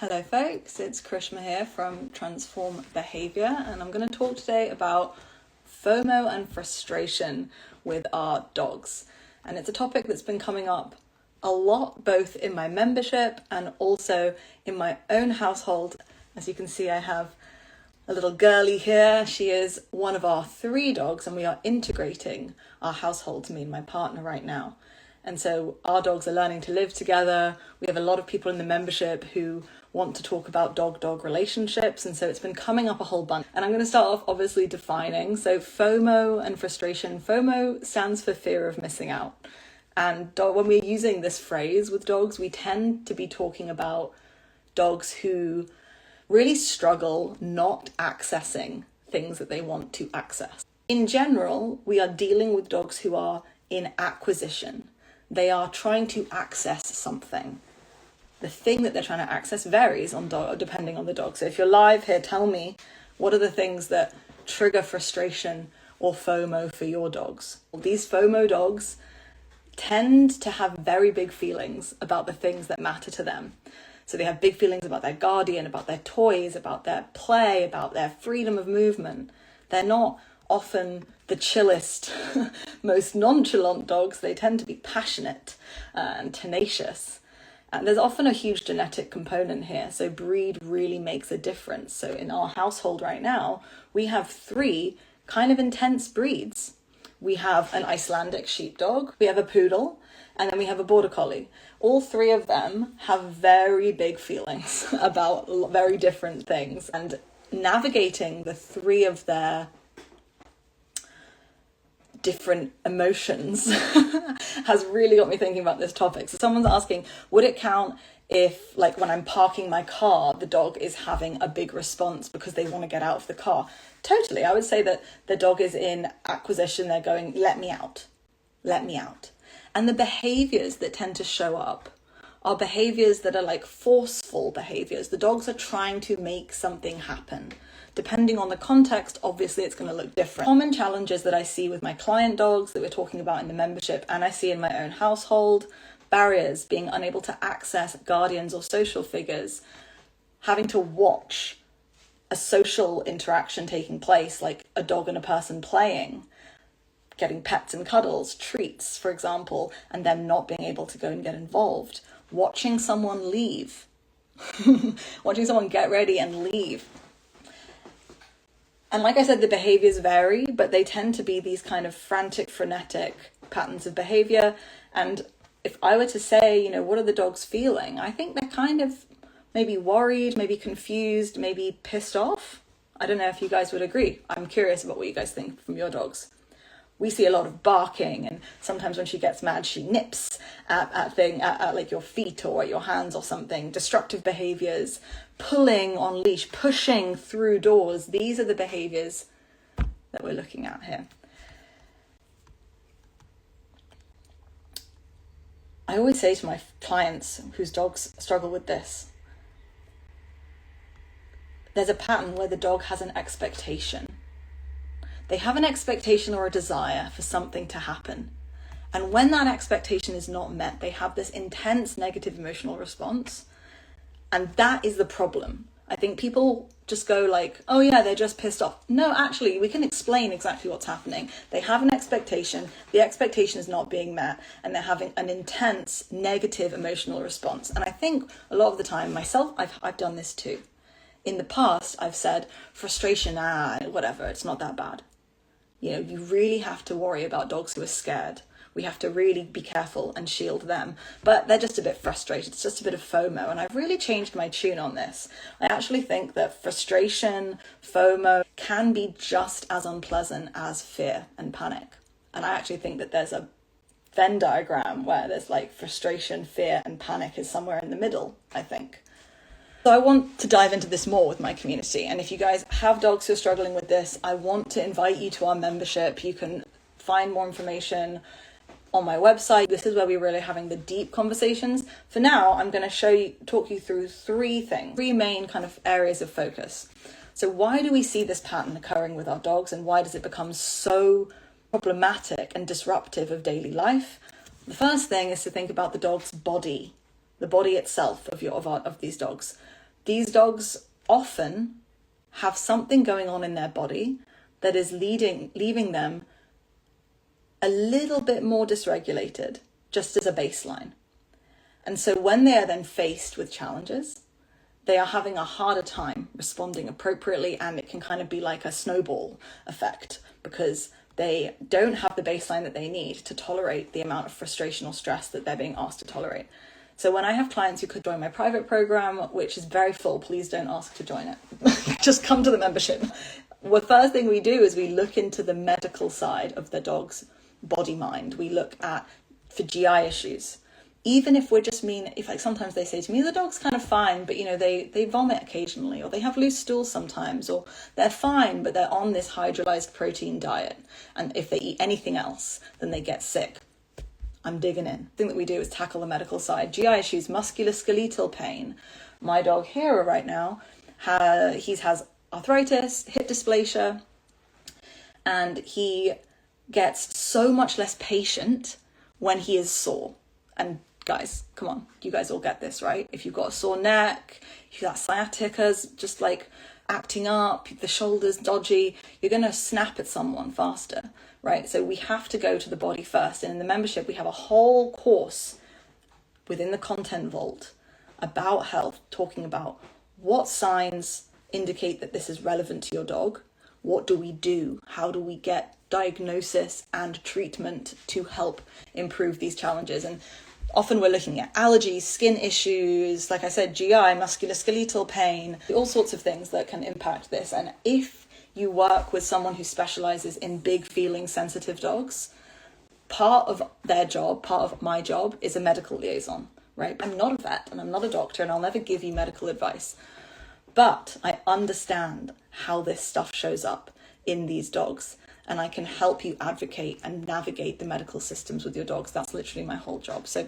Hello folks, it's Krishma here from Transform Behavior, and I'm going to talk today about FOMO and frustration with our dogs. And it's a topic that's been coming up a lot, both in my membership and also in my own household. As you can see, I have a little girlie here. She is one of our 3 dogs, and we are integrating our household, me and my partner, right now. And so our dogs are learning to live together. We have a lot of people in the membership who want to talk about dog-dog relationships. And so it's been coming up a whole bunch. And I'm going to start off obviously defining. So FOMO and frustration. FOMO stands for fear of missing out. And when we're using this phrase with dogs, we tend to be talking about dogs who really struggle not accessing things that they want to access. In general, we are dealing with dogs who are in acquisition. They are trying to access something. The thing that they're trying to access varies on depending on the dog. So if you're live here, tell me, what are the things that trigger frustration or FOMO for your dogs? Well, these FOMO dogs tend to have very big feelings about the things that matter to them. So they have big feelings about their guardian, about their toys, about their play, about their freedom of movement. They're not often the chillest, most nonchalant dogs. They tend to be passionate and tenacious. And there's often a huge genetic component here. So breed really makes a difference. So in our household right now, we have 3 kind of intense breeds. We have an Icelandic sheepdog, we have a poodle, and then we have a border collie. All 3 of them have very big feelings about very different things. And navigating the 3 of their different emotions has really got me thinking about this topic. So someone's asking, would it count if, like, when I'm parking my car, the dog is having a big response because they want to get out of the car? Totally. I would say that the dog is in acquisition. They're going, let me out, let me out. And the behaviors that tend to show up are behaviors that are like forceful behaviors. The dogs are trying to make something happen. Depending on the context, obviously it's going to look different. Common challenges that I see with my client dogs that we're talking about in the membership, and I see in my own household: barriers, being unable to access guardians or social figures, having to watch a social interaction taking place, like a dog and a person playing, getting pets and cuddles, treats, for example, and them not being able to go and get involved, watching someone leave, watching someone get ready and leave. And like I said, the behaviors vary, but they tend to be these kind of frantic, frenetic patterns of behavior. And if I were to say, what are the dogs feeling? I think they're kind of maybe worried, maybe confused, maybe pissed off. I don't know if you guys would agree. I'm curious about what you guys think from your dogs. We see a lot of barking, and sometimes when she gets mad, she nips at like your feet or at your hands or something. Destructive behaviors, pulling on leash, pushing through doors. These are the behaviors that we're looking at here. I always say to my clients whose dogs struggle with this, there's a pattern where the dog has an expectation. They have an expectation or a desire for something to happen. And when that expectation is not met, they have this intense negative emotional response. And that is the problem. I think people just go like, oh yeah, they're just pissed off. No, actually, we can explain exactly what's happening. They have an expectation. The expectation is not being met, and they're having an intense negative emotional response. And I think a lot of the time, myself, I've done this too. In the past, I've said, frustration, whatever, it's not that bad. You really have to worry about dogs who are scared. We have to really be careful and shield them. But they're just a bit frustrated. It's just a bit of FOMO. And I've really changed my tune on this. I actually think that frustration, FOMO, can be just as unpleasant as fear and panic. And I actually think that there's a Venn diagram where there's like frustration, fear, and panic is somewhere in the middle, I think. So I want to dive into this more with my community. And if you guys have dogs who are struggling with this, I want to invite you to our membership. You can find more information on my website. This is where we're really having the deep conversations. For now, I'm going to talk you through 3 things, 3 main kind of areas of focus. So why do we see this pattern occurring with our dogs, and why does it become so problematic and disruptive of daily life? The first thing is to think about the dog's body, the body itself of these dogs. These dogs often have something going on in their body that is leaving them a little bit more dysregulated, just as a baseline. And so when they are then faced with challenges, they are having a harder time responding appropriately, and it can kind of be like a snowball effect because they don't have the baseline that they need to tolerate the amount of frustration or stress that they're being asked to tolerate. So when I have clients who could join my private program, which is very full, please don't ask to join it. Just come to the membership. The first thing we do is we look into the medical side of the dog's body mind. We look at for GI issues. Even if we're just if like sometimes they say to me, the dog's kind of fine, but they vomit occasionally, or they have loose stools sometimes, or they're fine, but they're on this hydrolyzed protein diet. And if they eat anything else, then they get sick. I'm digging in. The thing that we do is tackle the medical side. GI issues, musculoskeletal pain. My dog Hero right now, he has arthritis, hip dysplasia, and he gets so much less patient when he is sore. And guys, come on, you guys all get this, right? If you've got a sore neck, if you've got sciatica's just like acting up, the shoulders dodgy, you're going to snap at someone faster, right? So we have to go to the body first. And in the membership, we have a whole course within the content vault about health, talking about what signs indicate that this is relevant to your dog. What do we do? How do we get diagnosis and treatment to help improve these challenges? And often we're looking at allergies, skin issues, like I said, GI, musculoskeletal pain, all sorts of things that can impact this. And if you work with someone who specializes in big feeling sensitive dogs, part of their job, part of my job is a medical liaison, right? I'm not a vet and I'm not a doctor and I'll never give you medical advice. But I understand how this stuff shows up in these dogs, and I can help you advocate and navigate the medical systems with your dogs. That's literally my whole job. So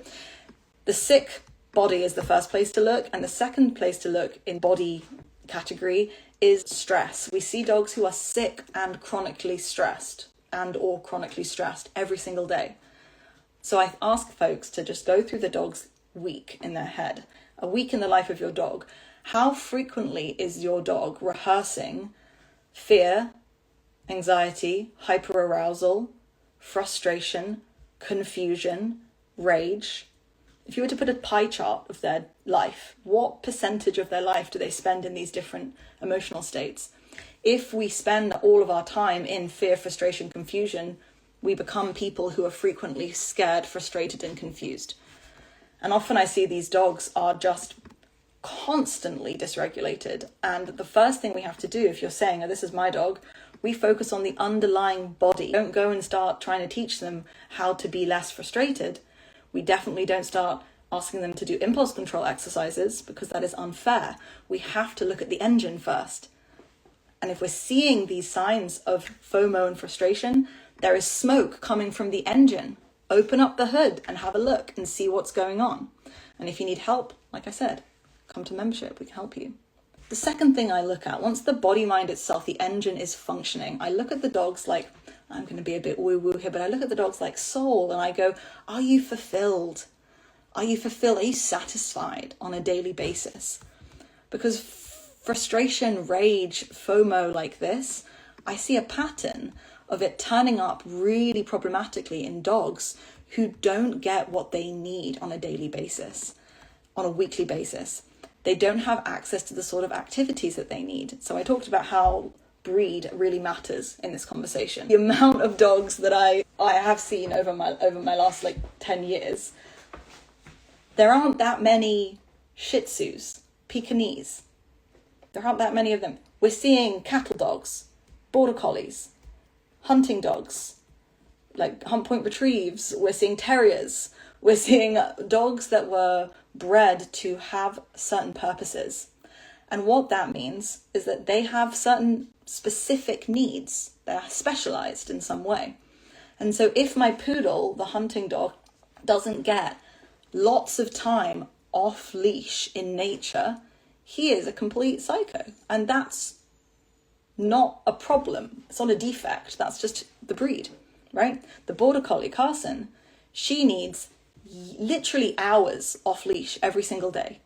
the sick body is the first place to look, and the second place to look in body category is stress. We see dogs who are sick and chronically stressed every single day. So I ask folks to just go through the dog's week in their head, a week in the life of your dog. How frequently is your dog rehearsing fear, anxiety, hyperarousal, frustration, confusion, rage? If you were to put a pie chart of their life, what percentage of their life do they spend in these different emotional states? If we spend all of our time in fear, frustration, confusion, we become people who are frequently scared, frustrated, and confused. And often I see these dogs are just constantly dysregulated. And the first thing we have to do, if you're saying, oh, this is my dog, we focus on the underlying body. Don't go and start trying to teach them how to be less frustrated. We definitely don't start asking them to do impulse control exercises because that is unfair. We have to look at the engine first. And if we're seeing these signs of FOMO and frustration, there is smoke coming from the engine. Open up the hood and have a look and see what's going on. And if you need help, like I said, come to membership, we can help you. The second thing I look at, once the body mind itself, the engine is functioning, I look at the dogs like, I'm going to be a bit woo-woo here, but I look at the dogs like soul and I go, are you fulfilled? Are you fulfilled? Are you satisfied on a daily basis? Because frustration, rage, FOMO like this, I see a pattern of it turning up really problematically in dogs who don't get what they need on a daily basis, on a weekly basis. They don't have access to the sort of activities that they need. So I talked about how breed really matters in this conversation. The amount of dogs that I have seen over my last 10 years, there aren't that many Shih Tzus, Pekingese. There aren't that many of them. We're seeing cattle dogs, border collies, hunting dogs, like hunt point retrieves. We're seeing terriers. We're seeing dogs that were bred to have certain purposes. And what that means is that they have certain specific needs. They're specialized in some way. And so if my poodle, the hunting dog, doesn't get lots of time off leash in nature, he is a complete psycho. And that's not a problem. It's not a defect. That's just the breed, right? The border collie, Carson, she needs literally hours off leash every single day.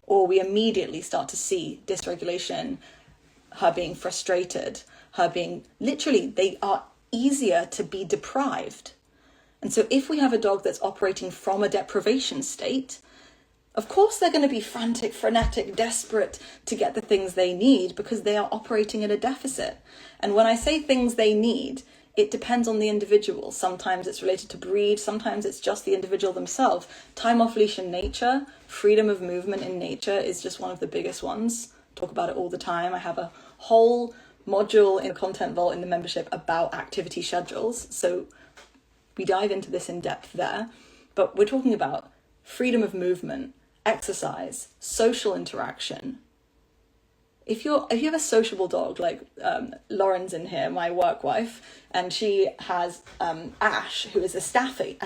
or we immediately start to see dysregulation, her being frustrated, her being, literally, they are easier to be deprived. And so if we have a dog that's operating from a deprivation state, of course they're going to be frantic, frenetic, desperate to get the things they need because they are operating at a deficit. And when I say things they need, it depends on the individual. Sometimes it's related to breed, sometimes it's just the individual themselves. Time off leash in nature, freedom of movement in nature is just one of the biggest ones. Talk about it all the time. I have a whole module in Content Vault in the membership about activity schedules. So we dive into this in depth there. But we're talking about freedom of movement, exercise, social interaction. If you have a sociable dog, like Lauren's in here, my work wife, and she has Ash, who is a staffy,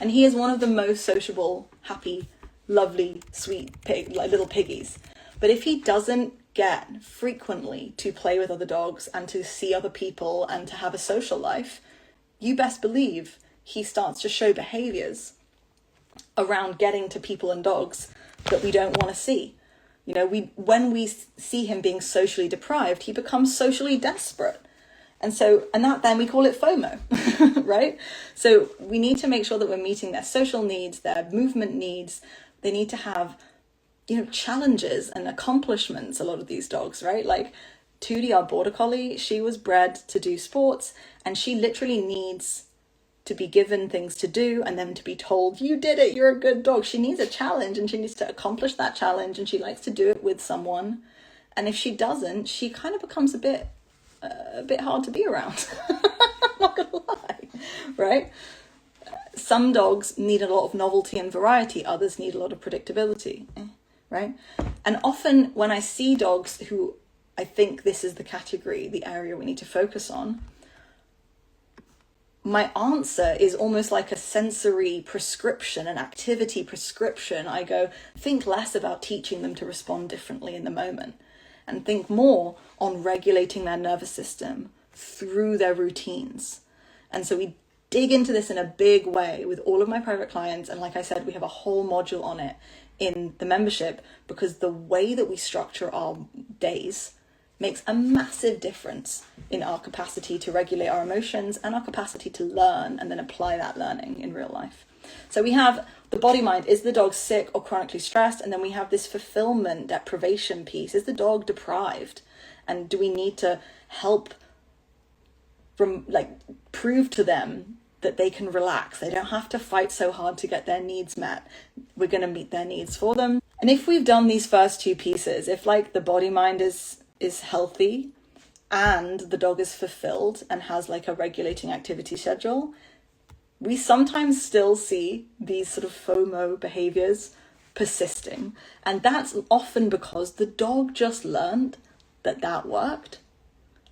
and he is one of the most sociable, happy, lovely, sweet little piggies. But if he doesn't get frequently to play with other dogs and to see other people and to have a social life, you best believe he starts to show behaviors around getting to people and dogs that we don't want to see. You know, when we see him being socially deprived, he becomes socially desperate. And that then we call it FOMO, right? So we need to make sure that we're meeting their social needs, their movement needs. They need to have, challenges and accomplishments, a lot of these dogs, right? Like Tootie, our border collie, she was bred to do sports, and she literally needs to be given things to do and then to be told, you did it, you're a good dog. She needs a challenge and she needs to accomplish that challenge, and she likes to do it with someone. And if she doesn't, she kind of becomes a bit hard to be around. I'm not gonna lie, right? Some dogs need a lot of novelty and variety, others need a lot of predictability, right? And often when I see dogs who I think this is the category, the area we need to focus on, my answer is almost like a sensory prescription, an activity prescription. I go, think less about teaching them to respond differently in the moment and think more on regulating their nervous system through their routines. And so we dig into this in a big way with all of my private clients. And like I said, we have a whole module on it in the membership, because the way that we structure our days makes a massive difference in our capacity to regulate our emotions and our capacity to learn and then apply that learning in real life. So we have the body mind. Is the dog sick or chronically stressed? And then we have this fulfillment deprivation piece. Is the dog deprived? And do we need to help prove to them that they can relax? They don't have to fight so hard to get their needs met. We're going to meet their needs for them. And if we've done these first two pieces, if the body mind is healthy and the dog is fulfilled and has a regulating activity schedule, we sometimes still see these sort of FOMO behaviors persisting. And that's often because the dog just learned that worked.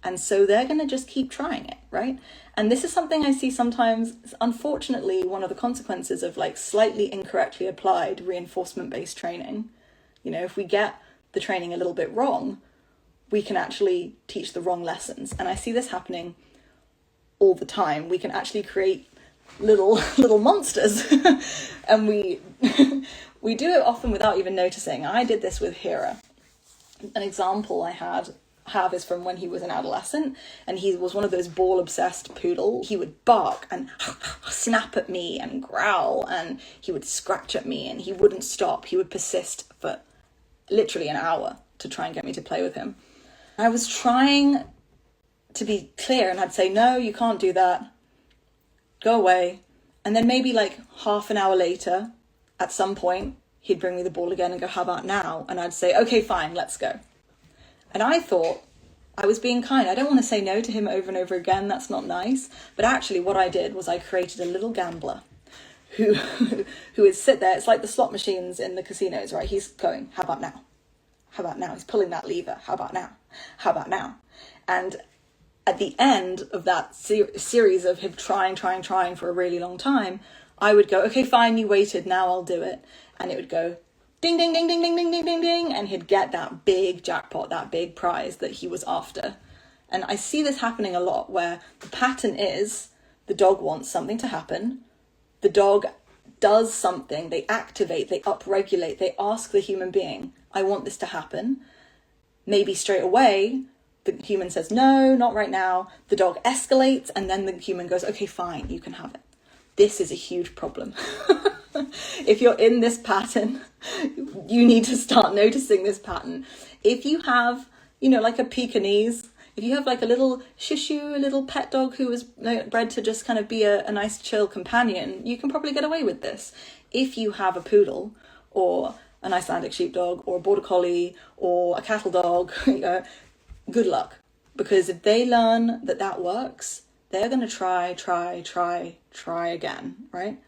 And so they're going to just keep trying it, right? And this is something I see sometimes, unfortunately, one of the consequences of slightly incorrectly applied reinforcement-based training. If we get the training a little bit wrong, we can actually teach the wrong lessons. And I see this happening all the time. We can actually create little monsters. And we do it often without even noticing. I did this with Hira. An example I have is from when he was an adolescent, and he was one of those ball obsessed poodle. He would bark and snap at me and growl, and he would scratch at me, and he wouldn't stop. He would persist for literally an hour to try and get me to play with him. I was trying to be clear, and I'd say, no, you can't do that. Go away. And then maybe half an hour later, at some point, he'd bring me the ball again and go, how about now? And I'd say, okay, fine, let's go. And I thought I was being kind. I don't want to say no to him over and over again. That's not nice. But actually what I did was I created a little gambler who would sit there. It's like the slot machines in the casinos, right? He's going, how about now? How about now? He's pulling that lever. How about now? How about now? And at the end of that series of him trying for a really long time, I would go, okay, fine, you waited, now I'll do it. And it would go ding, ding, ding, ding, ding, ding, ding, ding, ding. And he'd get that big jackpot, that big prize that he was after. And I see this happening a lot, where the pattern is the dog wants something to happen. The dog does something, they activate, they upregulate, they ask the human being, I want this to happen. Maybe straight away, the human says, no, not right now. The dog escalates, and then the human goes, okay, fine, you can have it. This is a huge problem. If you're in this pattern, you need to start noticing this pattern. If you have, like a Pekingese, if you have like a little shih tzu, a little pet dog who was bred to just kind of be a nice chill companion, you can probably get away with this. If you have a poodle or an Icelandic sheepdog or a border collie or a cattle dog, good luck. Because if they learn that works, they're going to try again, right?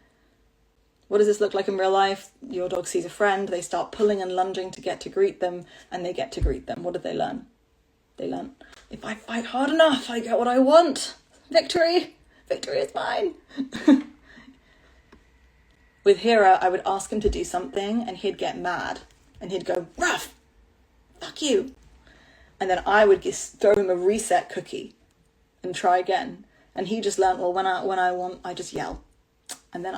What does this look like in real life? Your dog sees a friend, they start pulling and lunging to get to greet them, and they get to greet them. What did they learn? They learn, if I fight hard enough, I get what I want. Victory! Victory is mine! With Hira, I would ask him to do something, and he'd get mad. And he'd go, Ruff! Fuck you! And then I would just throw him a reset cookie and try again. And he just learned, well, when I want, I just yell. And then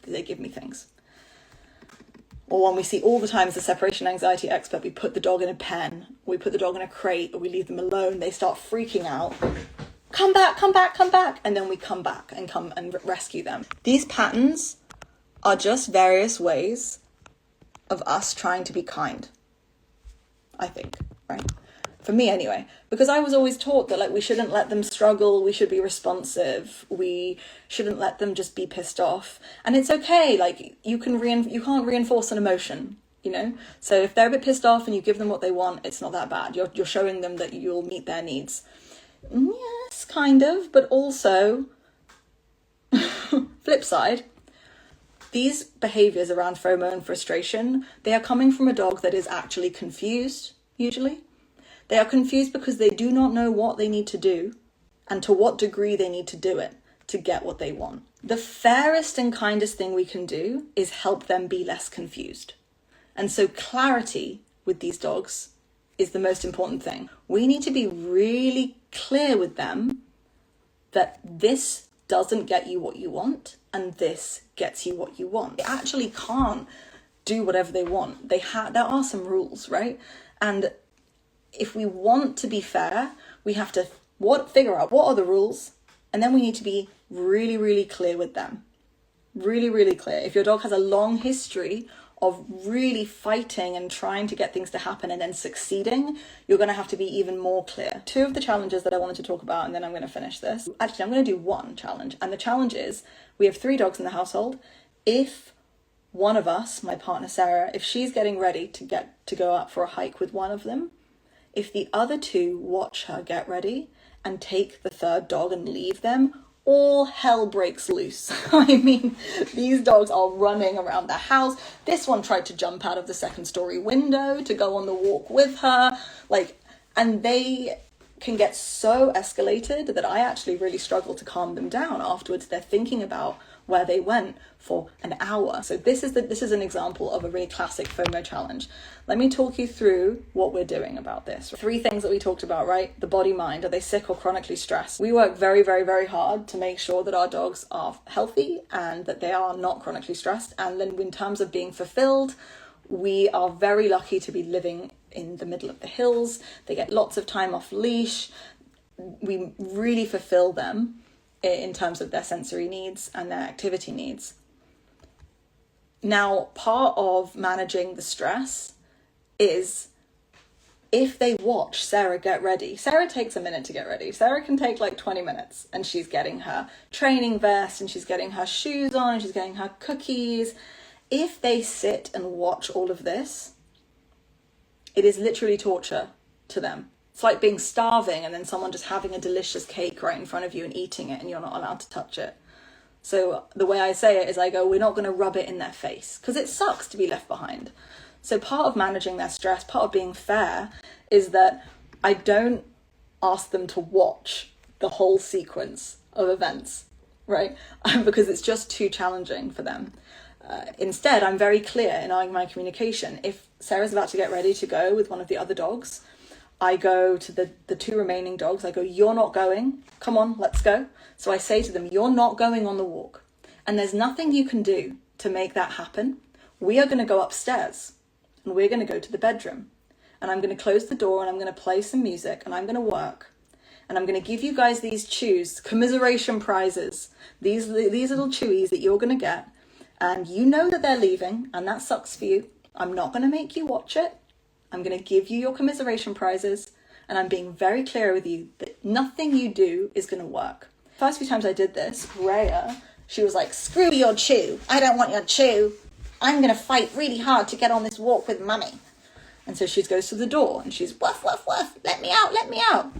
they give me things. Or one we see all the time as a separation anxiety expert, we put the dog in a pen, or we put the dog in a crate, or we leave them alone. They start freaking out. Come back, come back, come back. And then we come back and come and rescue them. These patterns are just various ways of us trying to be kind, I think, right? For me anyway, because I was always taught that we shouldn't let them struggle, we should be responsive, we shouldn't let them just be pissed off. And it's okay, you can't reinforce an emotion, So if they're a bit pissed off and you give them what they want, it's not that bad. You're showing them that you'll meet their needs. Yes, kind of, but also, flip side, these behaviors around FOMO and frustration, they are coming from a dog that is actually confused, usually. They are confused because they do not know what they need to do and to what degree they need to do it to get what they want. The fairest and kindest thing we can do is help them be less confused. And so clarity with these dogs is the most important thing. We need to be really clear with them that this doesn't get you what you want and this gets you what you want. They actually can't do whatever they want. There are some rules, right? And if we want to be fair, we have to figure out what are the rules, and then we need to be really, really clear with them. Really, really clear. If your dog has a long history of really fighting and trying to get things to happen and then succeeding, you're going to have to be even more clear. 2 of the challenges that I wanted to talk about, and then I'm going to finish this. Actually, I'm going to do 1 challenge, and the challenge is we have 3 dogs in the household. If one of us, my partner Sarah, if she's getting ready to go out for a hike with one of them, if the other 2 watch her get ready and take the 3rd dog and leave them, all hell breaks loose. I mean, these dogs are running around the house. This one tried to jump out of the 2nd story window to go on the walk with her. And they can get so escalated that I actually really struggle to calm them down. Afterwards, they're thinking about where they went for an hour. So this is an example of a really classic FOMO challenge. Let me talk you through what we're doing about this. 3 things that we talked about, right? The body, mind. Are they sick or chronically stressed? We work very, very, very hard to make sure that our dogs are healthy and that they are not chronically stressed. And then in terms of being fulfilled, we are very lucky to be living in the middle of the hills. They get lots of time off leash. We really fulfill them in terms of their sensory needs and their activity needs. Now, part of managing the stress is if they watch Sarah get ready. Sarah takes a minute to get ready. Sarah can take 20 minutes, and she's getting her training vest and she's getting her shoes on and she's getting her cookies. If they sit and watch all of this, it is literally torture to them. It's like being starving and then someone just having a delicious cake right in front of you and eating it and you're not allowed to touch it. So the way I say it is I go, we're not going to rub it in their face because it sucks to be left behind. So part of managing their stress, part of being fair, is that I don't ask them to watch the whole sequence of events, right? Because it's just too challenging for them. Instead, I'm very clear in my communication. If Sarah's about to get ready to go with one of the other dogs, I go to the 2 remaining dogs. I go, you're not going. Come on, let's go. So I say to them, you're not going on the walk. And there's nothing you can do. to make that happen, we are going to go upstairs and we're going to go to the bedroom, and I'm going to close the door and I'm going to play some music and I'm going to work. And I'm going to give you guys these chews, commiseration prizes, these little chewies that you're going to get. And you know that they're leaving, and that sucks for you. I'm not going to make you watch it. I'm going to give you your commiseration prizes. And I'm being very clear with you that nothing you do is going to work. First few times I did this, Rhea, she was like, screw your chew. I don't want your chew. I'm going to fight really hard to get on this walk with mummy. And so she goes to the door and she's, woof, woof, woof, let me out, let me out.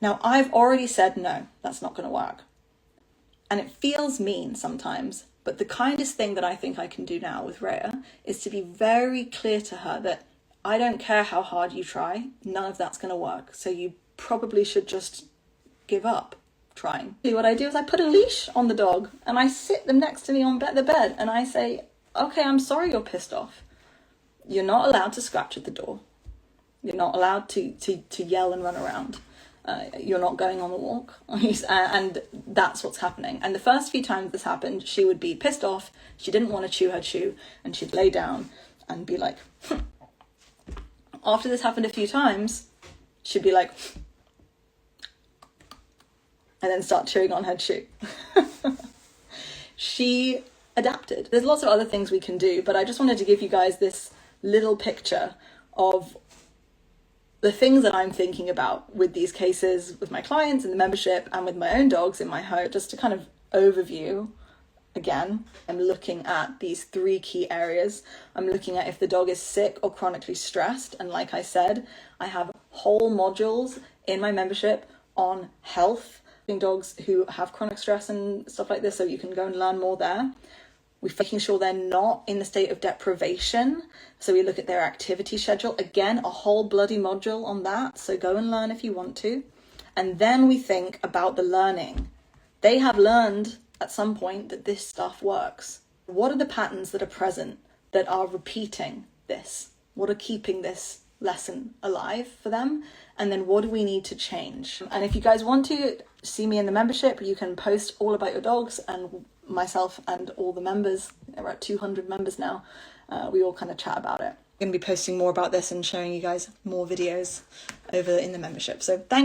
Now, I've already said, no, that's not going to work. And it feels mean sometimes, but the kindest thing that I think I can do now with Rhea is to be very clear to her that I don't care how hard you try, none of that's going to work. So you probably should just give up trying. What I do is I put a leash on the dog and I sit them next to me on the bed and I say, okay, I'm sorry you're pissed off. You're not allowed to scratch at the door. You're not allowed to yell and run around. You're not going on the walk. And that's what's happening. And the first few times this happened, she would be pissed off. She didn't want to chew her chew and she'd lay down and be like, After this happened a few times, she'd be like, and then start chewing on her chew. She adapted. There's lots of other things we can do, but I just wanted to give you guys this little picture of the things that I'm thinking about with these cases, with my clients in the membership and with my own dogs in my home, just to kind of overview. Again, I'm looking at these 3 key areas. I'm looking at if the dog is sick or chronically stressed. And like I said, I have whole modules in my membership on health, dogs who have chronic stress and stuff like this, so you can go and learn more there. We're making sure they're not in the state of deprivation. So we look at their activity schedule. Again, a whole bloody module on that. So go and learn if you want to. And then we think about the learning. They have learned at some point that this stuff works. What are the patterns that are present that are repeating this? What are keeping this lesson alive for them? And then what do we need to change? And if you guys want to see me in the membership, you can post all about your dogs, and myself and all the members, we're at 200 members now, we all kind of chat about it. I'm going to be posting more about this and showing you guys more videos over in the membership. So thanks.